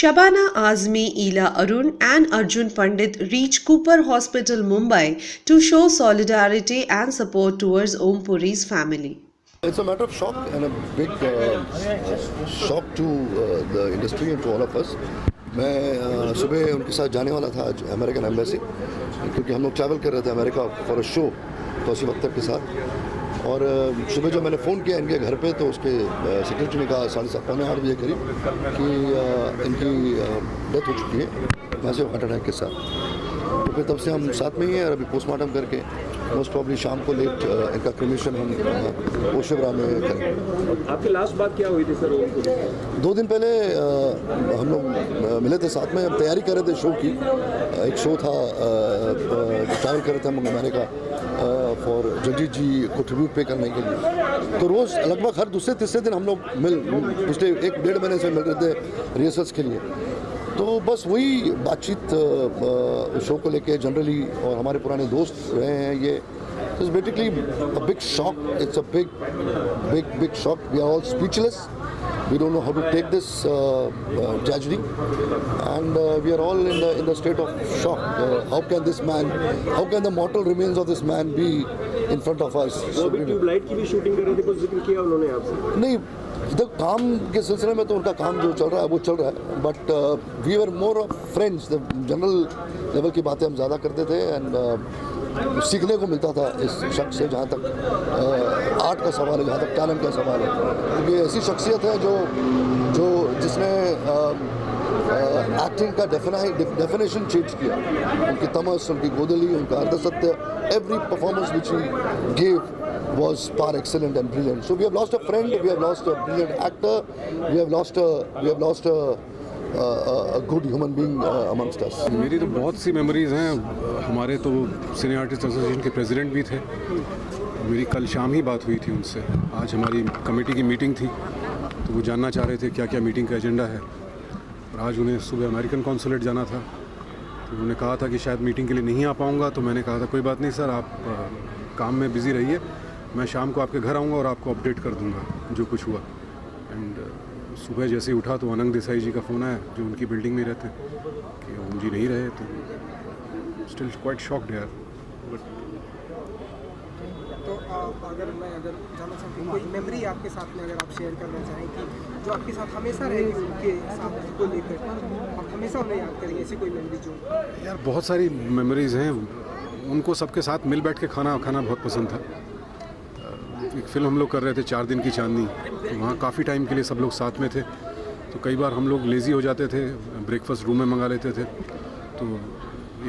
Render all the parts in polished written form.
Shabana Azmi, Ela Arun and Arjun Pandit reached Cooper Hospital, Mumbai to show solidarity and support towards Om Puri's family. It's a matter of shock and a big shock to the industry and to all of us. मैं सुबह उनके साथ जाने वाला था आज American embassy, क्योंकि हम लोग ट्रैवल कर रहे थे America for a show Tauseef Akhtar के साथ। और सुबह जब मैंने फ़ोन किया इनके घर पे तो उसके सेक्रेटरी ने कहा 7:30 बजे करीब कि इनकी डेथ हो चुकी है मैसिव हार्ट अटैक के साथ। तो फिर तब से हम साथ में ही हैं और अभी पोस्टमार्टम करके मोस्ट प्रॉब्ली शाम को लेट इनका क्रिमेशन हम ओशिवरा में करेंगे। आपकी लास्ट बात क्या हुई थी सर? 2 दिन पहले हम लोग मिले थे साथ में, हम तैयारी कर रहे थे शो की। एक शो था, ट्रैवल कर रहे थे हम अमेरिका फॉर जगजीत जी को ट्रिब्यूट पे करने के लिए। तो रोज़ लगभग हर दूसरे तीसरे दिन हम लोग पिछले 1-1.5 महीने से मिल रहे थे रिहर्सल्स के लिए। तो बस वही बातचीत शो को लेके जनरली, और हमारे पुराने दोस्त रहे हैं ये। It's basically a big shock, it's a big shock. We are all speechless, we don't know how to take this tragedy, and we are all in the state of shock. How can the mortal remains of this man be in front of us? वो भी tubelight की भी shooting कर रहे थे, कुछ जिक्र किया उन्होंने आपसे? नहीं, इधर काम के सिलसिले में तो उनका काम जो चल रहा है वो चल रहा है, but we were more of friends. General level की बातें हम ज़्यादा करते थे एंड सीखने को मिलता था इस शख्स से, जहाँ तक आर्ट का सवाल है, जहाँ तक टैलेंट का सवाल है। क्योंकि ऐसी शख्सियत है जो जिसने एक्टिंग का डेफिनेशन चेंज किया। उनकी तमस, उनकी गोदली, उनका Ardh Satya, every performance which he gave was par excellent and brilliant. So we have lost a friend, we have lost a brilliant actor, we have lost a good human being amongst us. मेरी तो बहुत सी memories हैं। हमारे तो सिने artist association के president भी थे। मेरी कल शाम ही बात हुई थी उनसे। आज हमारी कमेटी की मीटिंग थी, तो वो जानना चाह रहे थे क्या क्या मीटिंग का एजेंडा है। और आज उन्हें सुबह अमेरिकन कॉन्सुलेट जाना था, तो उन्होंने कहा था कि शायद मीटिंग के लिए नहीं आ पाऊँगा। तो मैंने कहा था कोई बात नहीं सर, आप काम में बिज़ी रहिए, मैं शाम को आपके घर आऊँगा और आपको अपडेट कर दूँगा जो कुछ हुआ। एंड सुबह जैसे ही उठा तो अनंग देसाई जी का फ़ोन आया, जो उनकी बिल्डिंग में रहते हैं, कि ओम जी नहीं रहे। तो स्टिल क्वाइट शॉक्ड यार। तो अगर जानना चाहूँ कोई मेमोरी आपके साथ में अगर आप शेयर करना चाहें कि जो आपके साथ हमेशा रहेगी, उनके साथ को लेकर आप हमेशा उन्हें याद करेंगे, ऐसी कोई मेमोरी जो? यार बहुत सारी मेमोरीज़ हैं। उनको सबके साथ मिल बैठ के खाना खाना बहुत पसंद था। एक फ़िल्म हम लोग कर रहे थे 4 दिन की चांदनी, तो वहाँ काफ़ी टाइम के लिए सब लोग साथ में थे। तो कई बार हम लोग लेज़ी हो जाते थे, ब्रेकफास्ट रूम में मंगा लेते थे। तो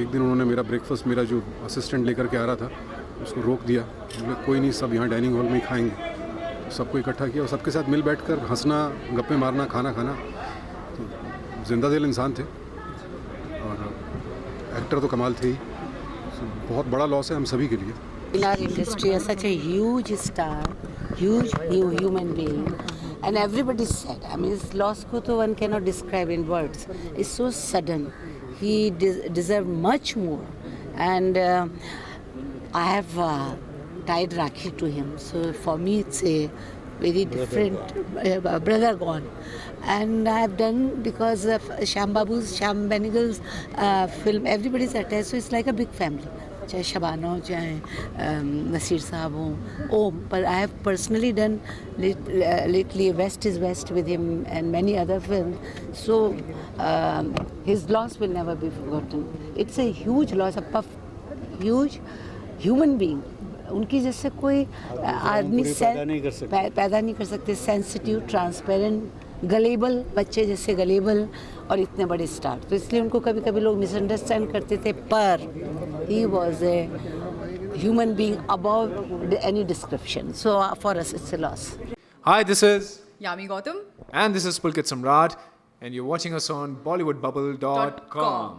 एक दिन उन्होंने मेरा ब्रेकफास्ट, मेरा जो असिस्टेंट लेकर के आ रहा था, उसको रोक दिया। बोले कोई नहीं, सब यहाँ डाइनिंग हॉल में ही खाएंगे। सबको इकट्ठा किया और सबके साथ मिल बैठ कर हंसना, गप्पे मारना, खाना खाना। तो जिंदा दिल इंसान थे और एक्टर तो कमाल थे ही। बहुत बड़ा लॉस है हम सभी के लिए। In our industry, is such a huge star, huge new human being, and everybody said, I mean, his loss ko to one cannot describe in words. It's so sudden. He deserved much more, and I have tied Rakhi to him. So for me, it's a very different brother gone. And I have done, because of Shyam Benegal's film, everybody's attached, so it's like a big family. चाहे शबाना हो, चाहे नसीर साहब हों, ओम, पर I have personally done lately west is west with him and many other film. So his loss will never be forgotten. It's a huge loss, a huge human being. उनकी जैसे कोई आदमी पैदा नहीं कर सकते। सेंसिटिव, ट्रांसपेरेंट, गलेबल, बच्चे जैसे गलेबल, और इतने बड़े स्टार। तो इसलिए उनको कभी कभी लोग मिसअंडरस्टैंड करते थे, पर he was a human being above any description. So for us it's a loss. Hi, this is Yami Gautam. and this is Pulkit Samrat, and you're watching us on BollywoodBubble.com.